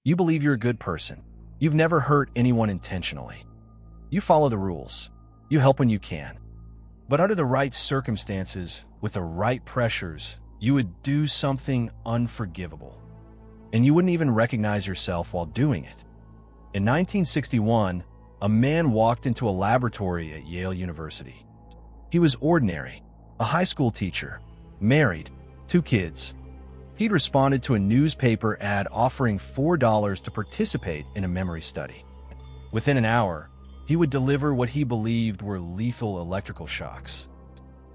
You believe you're a good person. You've never hurt anyone intentionally. You follow the rules. You help when you can. But under the right circumstances, with the right pressures, you would do something unforgivable. And you wouldn't even recognize yourself while doing it. In 1961, a man walked into a laboratory at Yale University. He was ordinary, a high school teacher, married, 2 kids. He'd responded to a newspaper ad offering $4 to participate in a memory study. Within an hour, he would deliver what he believed were lethal electrical shocks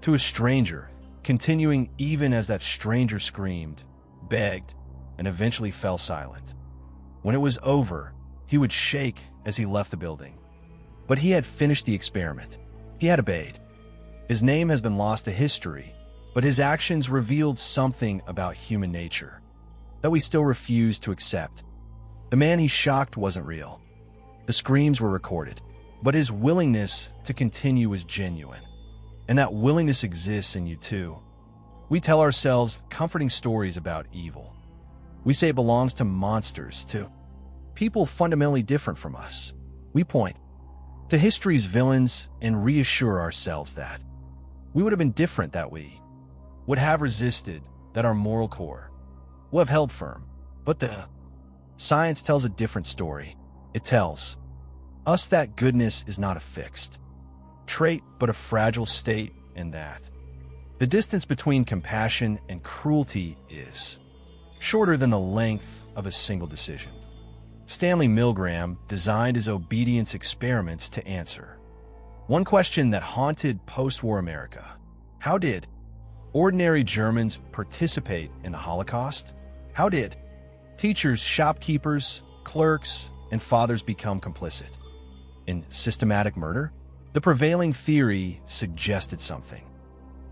to a stranger, continuing even as that stranger screamed, begged, and eventually fell silent. When it was over, he would shake as he left the building. But he had finished the experiment. He had obeyed. His name has been lost to history, but his actions revealed something about human nature that we still refuse to accept. The man he shocked wasn't real. The screams were recorded, but his willingness to continue was genuine. And that willingness exists in you too. We tell ourselves comforting stories about evil. We say it belongs to monsters, to people fundamentally different from us. We point to history's villains and reassure ourselves that we would have been different, that we would have resisted, that our moral core would have held firm. But the science tells a different story. It tells us that goodness is not a fixed trait, but a fragile state, and that the distance between compassion and cruelty is shorter than the length of a single decision. Stanley Milgram designed his obedience experiments to answer one question that haunted post-war America. How did ordinary Germans participate in the Holocaust? How did teachers, shopkeepers, clerks, and fathers become complicit in systematic murder? The prevailing theory suggested something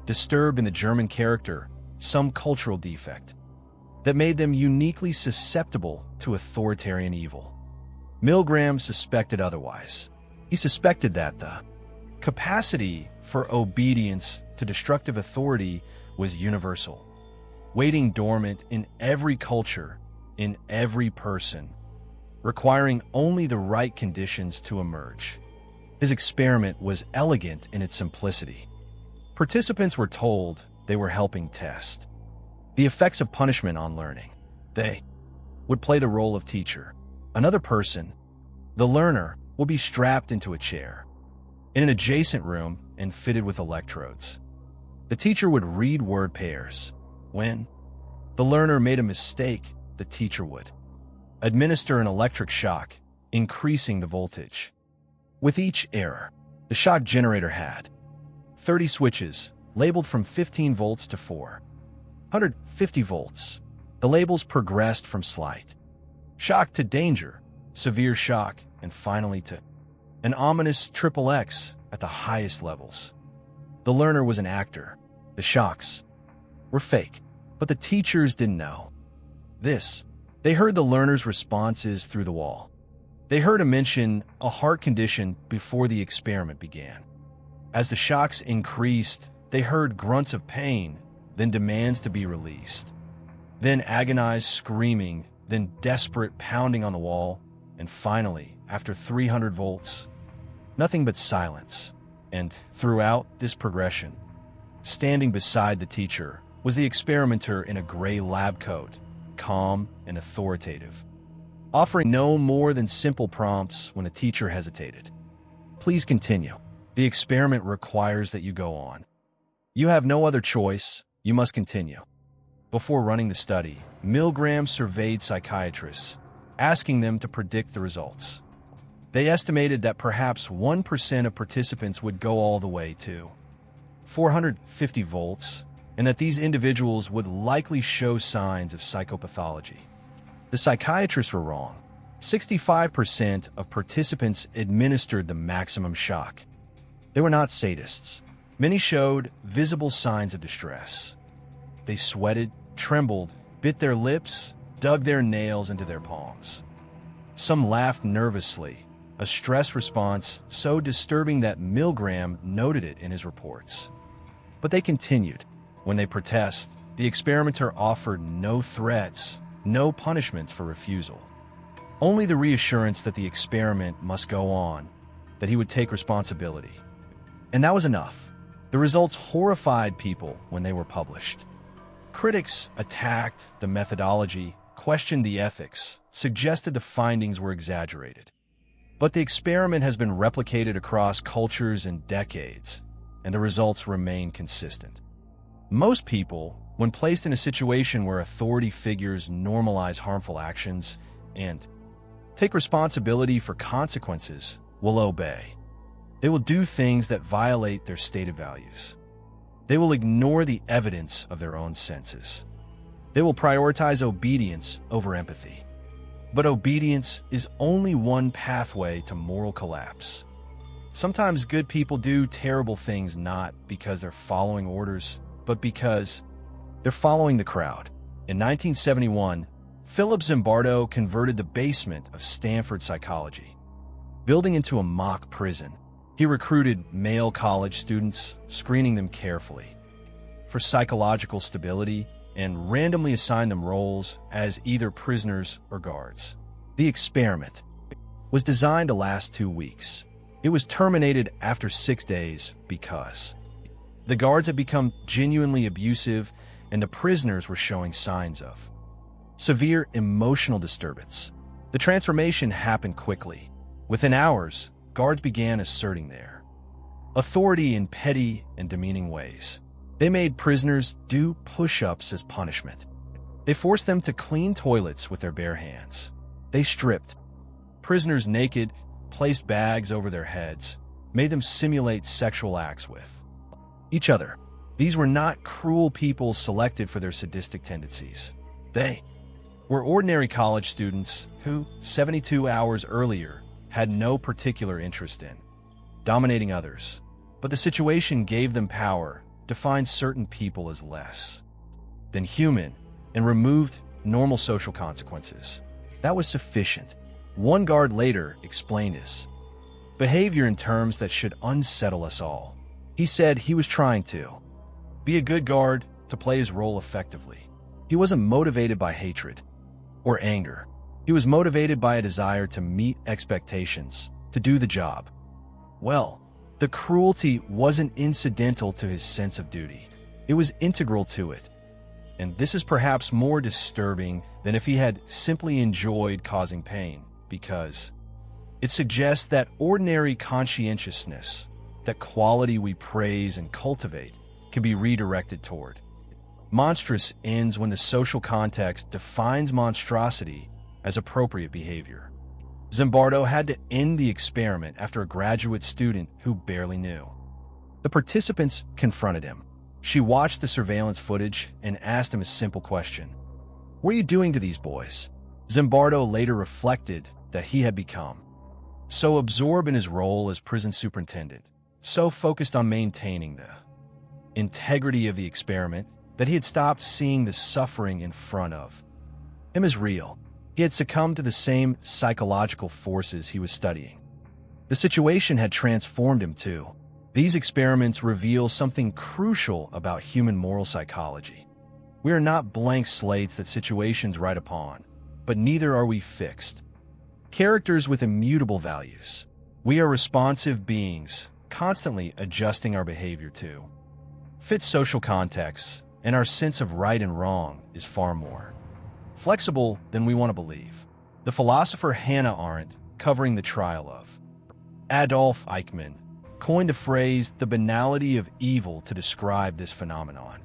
disturbed in the German character, some cultural defect that made them uniquely susceptible to authoritarian evil. Milgram suspected otherwise. He suspected that the capacity for obedience to destructive authority was universal, waiting dormant in every culture, in every person, requiring only the right conditions to emerge. His experiment was elegant in its simplicity. Participants were told they were helping test the effects of punishment on learning. They would play the role of teacher. Another person, the learner, will be strapped into a chair in an adjacent room and fitted with electrodes. The teacher would read word pairs. When the learner made a mistake, the teacher would administer an electric shock, increasing the voltage. With each error, the shock generator had 30 switches, labeled from 15 volts to 450 volts. The labels progressed from slight shock to danger, severe shock, and finally to an ominous XXX at the highest levels. The learner was an actor. The shocks were fake, but the teachers didn't know this. They heard the learner's responses through the wall. They heard him mention a heart condition before the experiment began. As the shocks increased, they heard grunts of pain, then demands to be released, then agonized screaming, then desperate pounding on the wall, and finally, after 300 volts, nothing but silence. And throughout this progression, standing beside the teacher was the experimenter in a gray lab coat, calm and authoritative, offering no more than simple prompts when the teacher hesitated. Please continue. The experiment requires that you go on. You have no other choice. You must continue. Before running the study, Milgram surveyed psychiatrists, asking them to predict the results. They estimated that perhaps 1% of participants would go all the way to 450 volts, and that these individuals would likely show signs of psychopathology. The psychiatrists were wrong. 65% of participants administered the maximum shock. They were not sadists. Many showed visible signs of distress. They sweated, trembled, bit their lips, dug their nails into their palms. Some laughed nervously, a stress response so disturbing that Milgram noted it in his reports. But they continued. When they protest, the experimenter offered no threats, no punishments for refusal. only the reassurance that the experiment must go on, that he would take responsibility. And that was enough. The results horrified people when they were published. Critics attacked the methodology, questioned the ethics, suggested the findings were exaggerated. But the experiment has been replicated across cultures and decades, and the results remain consistent. Most people, when placed in a situation where authority figures normalize harmful actions and take responsibility for consequences, will obey. They will do things that violate their stated values. They will ignore the evidence of their own senses. They will prioritize obedience over empathy. But obedience is only one pathway to moral collapse. Sometimes good people do terrible things not because they're following orders, but because they're following the crowd. In 1971, Philip Zimbardo converted the basement of Stanford Psychology, building into a mock prison. He recruited male college students, screening them carefully for psychological stability, and randomly assigned them roles as either prisoners or guards. The experiment was designed to last 2 weeks. It was terminated after 6 days because the guards had become genuinely abusive and the prisoners were showing signs of severe emotional disturbance. The transformation happened quickly. Within hours, guards began asserting their authority in petty and demeaning ways. They made prisoners do push-ups as punishment. They forced them to clean toilets with their bare hands. They stripped prisoners naked, placed bags over their heads, made them simulate sexual acts with each other. These were not cruel people selected for their sadistic tendencies. They were ordinary college students who, 72 hours earlier, had no particular interest in dominating others. But the situation gave them power, defined certain people as less than human, and removed normal social consequences. That was sufficient. One guard later explained his behavior in terms that should unsettle us all. He said he was trying to be a good guard, to play his role effectively. He wasn't motivated by hatred or anger. He was motivated by a desire to meet expectations, to do the job well. The cruelty wasn't incidental to his sense of duty. It was integral to it. And this is perhaps more disturbing than if he had simply enjoyed causing pain, because it suggests that ordinary conscientiousness, that quality we praise and cultivate, can be redirected toward monstrous ends when the social context defines monstrosity as appropriate behavior. Zimbardo had to end the experiment after a graduate student who barely knew. The participants confronted him. She watched the surveillance footage and asked him a simple question. "What are you doing to these boys?" Zimbardo later reflected that he had become so absorbed in his role as prison superintendent, so focused on maintaining the integrity of the experiment, that he had stopped seeing the suffering in front of him as real. He had succumbed to the same psychological forces he was studying. The situation had transformed him too. These experiments reveal something crucial about human moral psychology. We are not blank slates that situations write upon, but neither are we fixed characters with immutable values. We are responsive beings, constantly adjusting our behavior to fit social contexts, and our sense of right and wrong is far more flexible than we want to believe. The philosopher Hannah Arendt, covering the trial of Adolf Eichmann, coined the phrase "the banality of evil" to describe this phenomenon.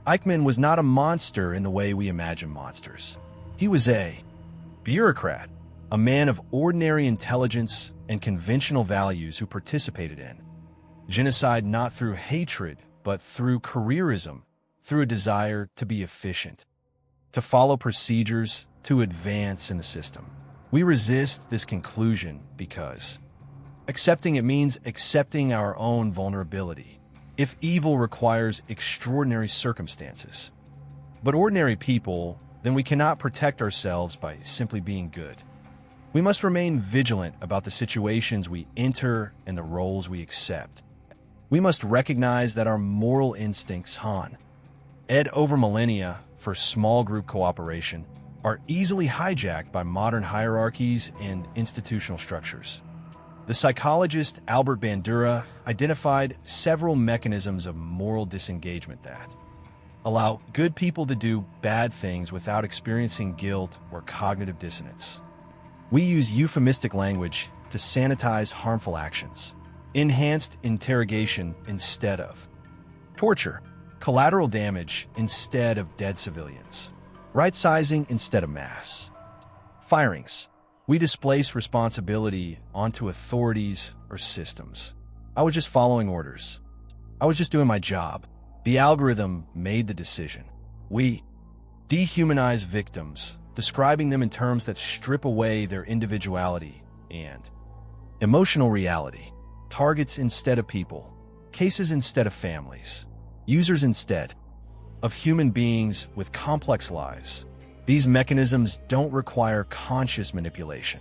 Eichmann was not a monster in the way we imagine monsters. He was a bureaucrat, a man of ordinary intelligence and conventional values who participated in genocide not through hatred, but through careerism, through a desire to be efficient, to follow procedures, to advance in the system. We resist this conclusion because accepting it means accepting our own vulnerability. If evil requires extraordinary circumstances, but ordinary people, then we cannot protect ourselves by simply being good. We must remain vigilant about the situations we enter and the roles we accept. We must recognize that our moral instincts, ed over millennia for small group cooperation, are easily hijacked by modern hierarchies and institutional structures. The psychologist Albert Bandura identified several mechanisms of moral disengagement that allow good people to do bad things without experiencing guilt or cognitive dissonance. We use euphemistic language to sanitize harmful actions, enhanced interrogation instead of torture, collateral damage instead of dead civilians, right-sizing instead of mass firings. We displace responsibility onto authorities or systems. I was just following orders. I was just doing my job. The algorithm made the decision. We dehumanize victims, describing them in terms that strip away their individuality and emotional reality. Targets instead of people, cases instead of families, users instead of human beings with complex lives. These mechanisms don't require conscious manipulation.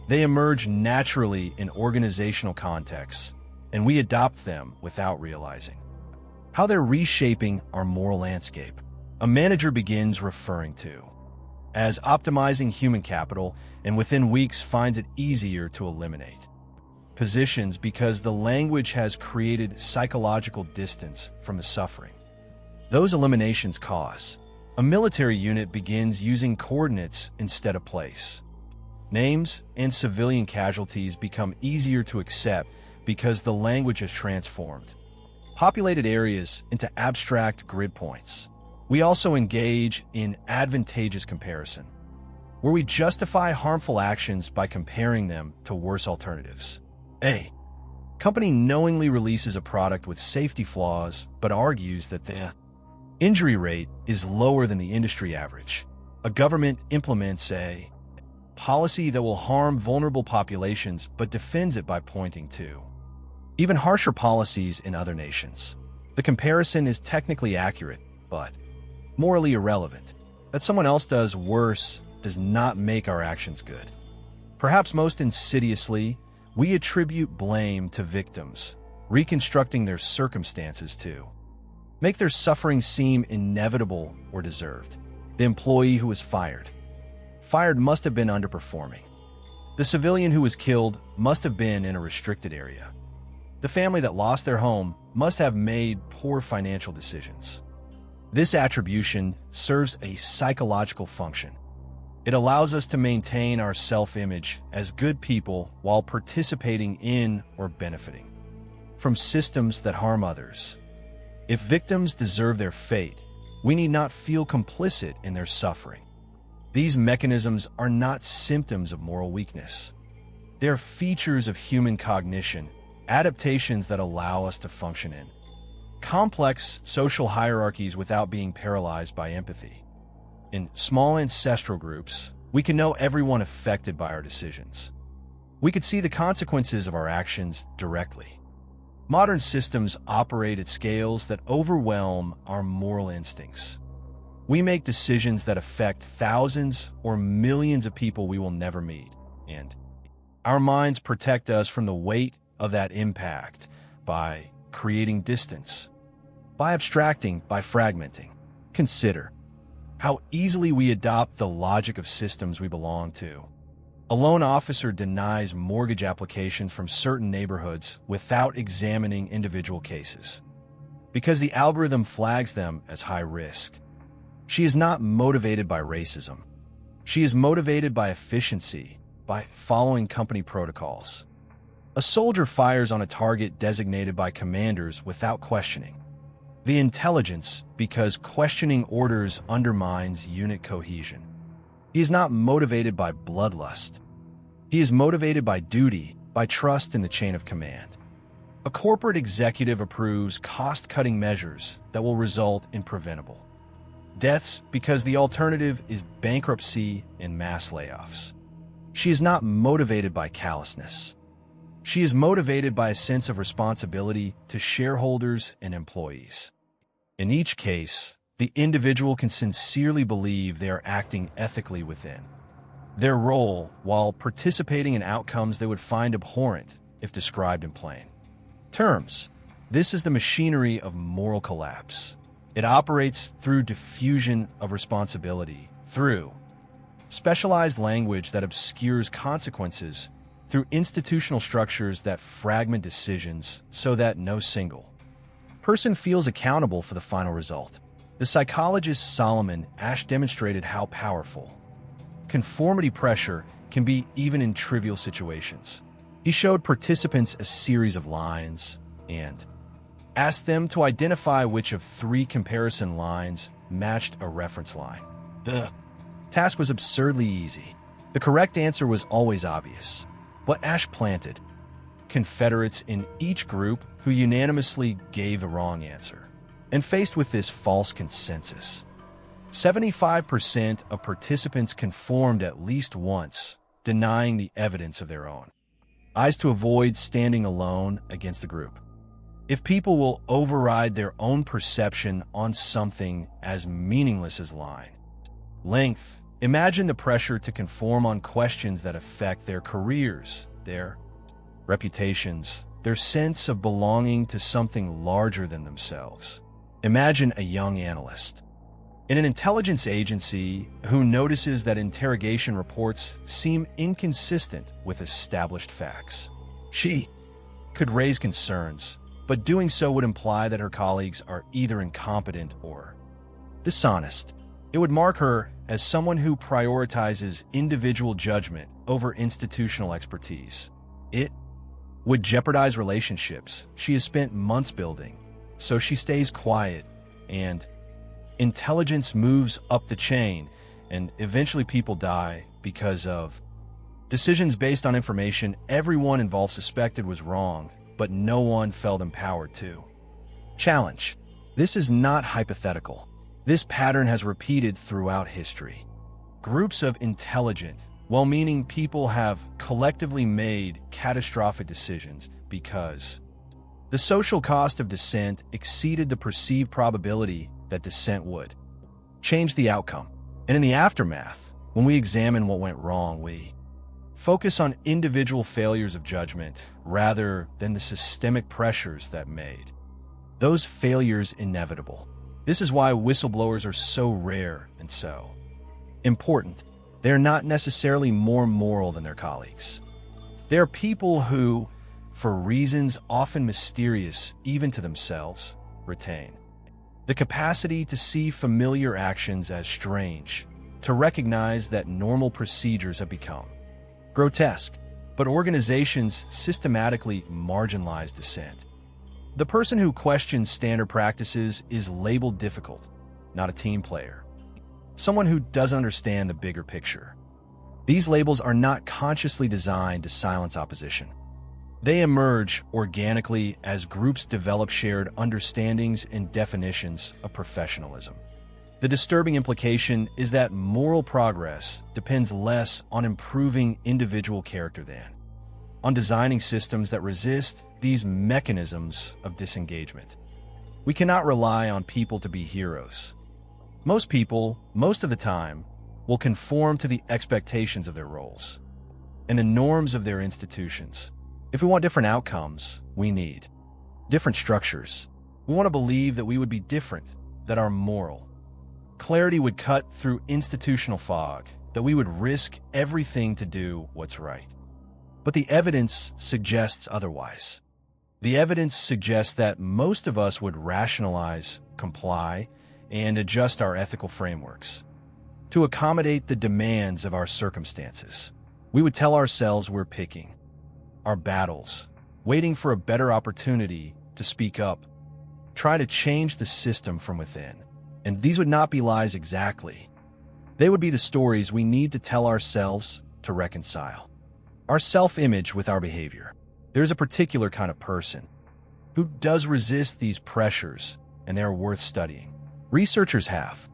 They emerge naturally in organizational contexts, and we adopt them without realizing how they're reshaping our moral landscape. A manager begins referring to as optimizing human capital, and within weeks finds it easier to eliminate positions because the language has created psychological distance from the suffering those eliminations cause. A military unit begins using coordinates instead of place. Names and civilian casualties become easier to accept because the language has transformed populated areas into abstract grid points. We also engage in advantageous comparison, where we justify harmful actions by comparing them to worse alternatives. A company knowingly releases a product with safety flaws but argues that the injury rate is lower than the industry average. A government implements a policy that will harm vulnerable populations but defends it by pointing to even harsher policies in other nations. The comparison is technically accurate, but morally irrelevant. That someone else does worse does not make our actions good. Perhaps most insidiously, we attribute blame to victims, reconstructing their circumstances to make their suffering seem inevitable or deserved. The employee who was fired must have been underperforming. The civilian who was killed must have been in a restricted area. The family that lost their home must have made poor financial decisions. This attribution serves a psychological function. It allows us to maintain our self-image as good people while participating in or benefiting from systems that harm others. If victims deserve their fate, we need not feel complicit in their suffering. These mechanisms are not symptoms of moral weakness. They are features of human cognition, adaptations that allow us to function in complex social hierarchies without being paralyzed by empathy. In small ancestral groups, we can know everyone affected by our decisions. We could see the consequences of our actions directly. Modern systems operate at scales that overwhelm our moral instincts. We make decisions that affect thousands or millions of people we will never meet, and our minds protect us from the weight of that impact by creating distance, by abstracting, by fragmenting. Consider how easily we adopt the logic of systems we belong to. A loan officer denies mortgage applications from certain neighborhoods without examining individual cases because the algorithm flags them as high risk. She is not motivated by racism. She is motivated by efficiency, by following company protocols. A soldier fires on a target designated by commanders without questioning the intelligence because questioning orders undermines unit cohesion. He is not motivated by bloodlust. He is motivated by duty, by trust in the chain of command. A corporate executive approves cost-cutting measures that will result in preventable deaths because the alternative is bankruptcy and mass layoffs. She is not motivated by callousness. She is motivated by a sense of responsibility to shareholders and employees. In each case, the individual can sincerely believe they are acting ethically within their role while participating in outcomes they would find abhorrent if described in plain terms. This is the machinery of moral collapse. It operates through diffusion of responsibility, through specialized language that obscures consequences through institutional structures that fragment decisions so that no single person feels accountable for the final result. The psychologist Solomon Asch demonstrated how powerful conformity pressure can be even in trivial situations. He showed participants a series of lines and asked them to identify which of 3 comparison lines matched a reference line. The task was absurdly easy. The correct answer was always obvious. But Asch planted Confederates in each group who unanimously gave the wrong answer. And faced with this false consensus, 75% of participants conformed at least once, denying the evidence of their own eyes to avoid standing alone against the group. If people will override their own perception on something as meaningless as line length, imagine the pressure to conform on questions that affect their careers, their reputations, their sense of belonging to something larger than themselves. Imagine a young analyst in an intelligence agency who notices that interrogation reports seem inconsistent with established facts. She could raise concerns, but doing so would imply that her colleagues are either incompetent or dishonest. It would mark her as someone who prioritizes individual judgment over institutional expertise. It would jeopardize relationships she has spent months building, so she stays quiet, and intelligence moves up the chain, and eventually people die because of decisions based on information everyone involved suspected was wrong, but no one felt empowered to challenge. This is not hypothetical. This pattern has repeated throughout history. Groups of intelligent, well-meaning people have collectively made catastrophic decisions because the social cost of dissent exceeded the perceived probability that dissent would change the outcome. And in the aftermath, when we examine what went wrong, we focus on individual failures of judgment rather than the systemic pressures that made those failures inevitable. This is why whistleblowers are so rare and so important. They are not necessarily more moral than their colleagues. They are people who, for reasons often mysterious even to themselves, retain the capacity to see familiar actions as strange, to recognize that normal procedures have become grotesque, but organizations systematically marginalize dissent. The person who questions standard practices is labeled difficult, not a team player, someone who doesn't understand the bigger picture. These labels are not consciously designed to silence opposition. They emerge organically as groups develop shared understandings and definitions of professionalism. The disturbing implication is that moral progress depends less on improving individual character than on designing systems that resist these mechanisms of disengagement. We cannot rely on people to be heroes. Most people, most of the time, will conform to the expectations of their roles and the norms of their institutions. If we want different outcomes, we need different structures. We want to believe that we would be different, that our moral clarity would cut through institutional fog, that we would risk everything to do what's right. But the evidence suggests otherwise. The evidence suggests that most of us would rationalize, comply, and adjust our ethical frameworks to accommodate the demands of our circumstances. We would tell ourselves we're picking our battles, waiting for a better opportunity to speak up, try to change the system from within. And these would not be lies exactly. They would be the stories we need to tell ourselves to reconcile our self-image with our behavior. There's a particular kind of person who does resist these pressures, and they are worth studying. Researchers have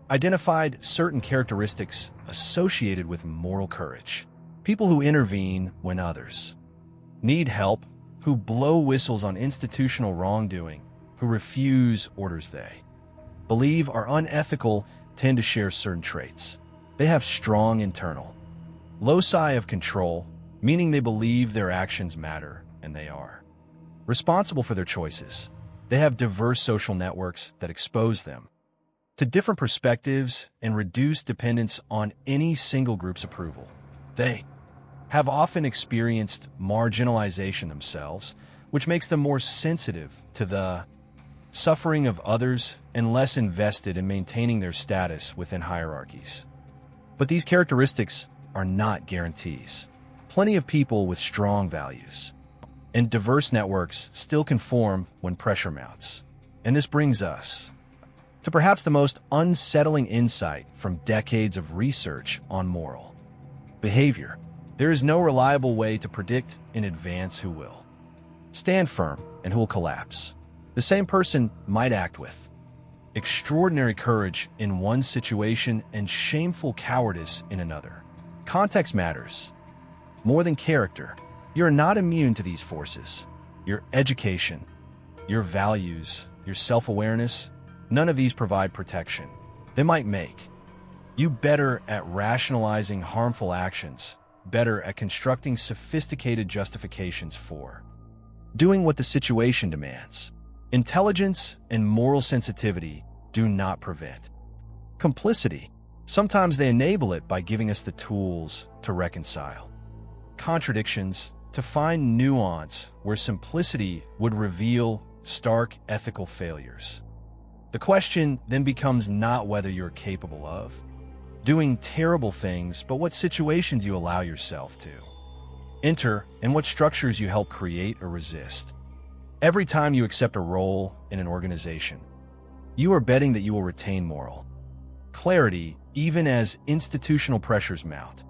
identified certain characteristics associated with moral courage. People who intervene when others need help, who blow whistles on institutional wrongdoing, who refuse orders they believe are unethical, tend to share certain traits. They have strong internal loci of control, meaning they believe their actions matter and they are responsible for their choices. They have diverse social networks that expose them to different perspectives and reduce dependence on any single group's approval. They have often experienced marginalization themselves, which makes them more sensitive to the suffering of others and less invested in maintaining their status within hierarchies. But these characteristics are not guarantees. Plenty of people with strong values and diverse networks still conform when pressure mounts. And this brings us to perhaps the most unsettling insight from decades of research on moral behavior. There is no reliable way to predict in advance who will stand firm and who will collapse. The same person might act with extraordinary courage in one situation and shameful cowardice in another. Context matters more than character. You're not immune to these forces. Your education, your values, your self-awareness, none of these provide protection. They might make you better at rationalizing harmful actions, better at constructing sophisticated justifications for doing what the situation demands. Intelligence and moral sensitivity do not prevent complicity. Sometimes they enable it by giving us the tools to reconcile contradictions, to find nuance where simplicity would reveal stark ethical failures. The question then becomes not whether you're capable of doing terrible things, but what situations you allow yourself to enter and what structures you help create or resist. Every time you accept a role in an organization, you are betting that you will retain moral clarity even as institutional pressures mount.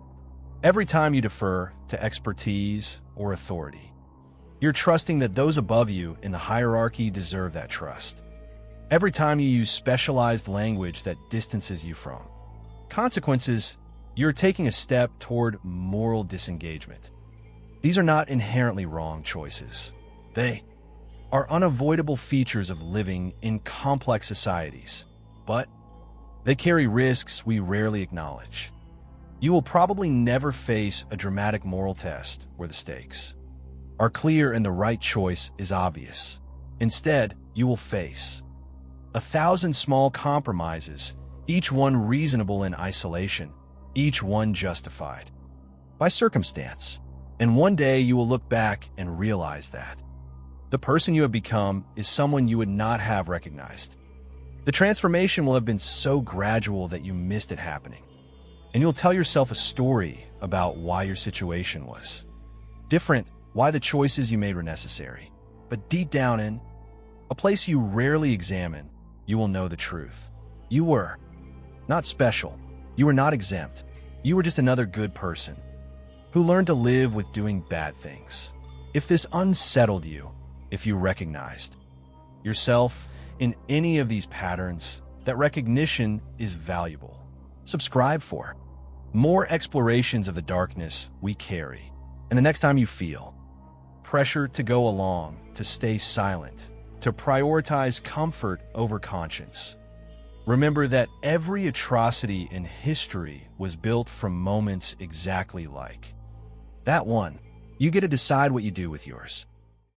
Every time you defer to expertise or authority, you're trusting that those above you in the hierarchy deserve that trust. Every time you use specialized language that distances you from consequences, you're taking a step toward moral disengagement. These are not inherently wrong choices. They are unavoidable features of living in complex societies, but they carry risks we rarely acknowledge. You will probably never face a dramatic moral test where the stakes are clear and the right choice is obvious. Instead, you will face 1,000 small compromises, each one reasonable in isolation, each one justified by circumstance. And one day you will look back and realize that the person you have become is someone you would not have recognized. The transformation will have been so gradual that you missed it happening. And you'll tell yourself a story about why your situation was different, why the choices you made were necessary. But deep down in a place you rarely examine, you will know the truth. You were not special. You were not exempt. You were just another good person who learned to live with doing bad things. If this unsettled you, if you recognized yourself in any of these patterns, that recognition is valuable. Subscribe for more explorations of the darkness we carry. And the next time you feel pressure to go along, to stay silent, to prioritize comfort over conscience, remember that every atrocity in history was built from moments exactly like that one. You get to decide what you do with yours.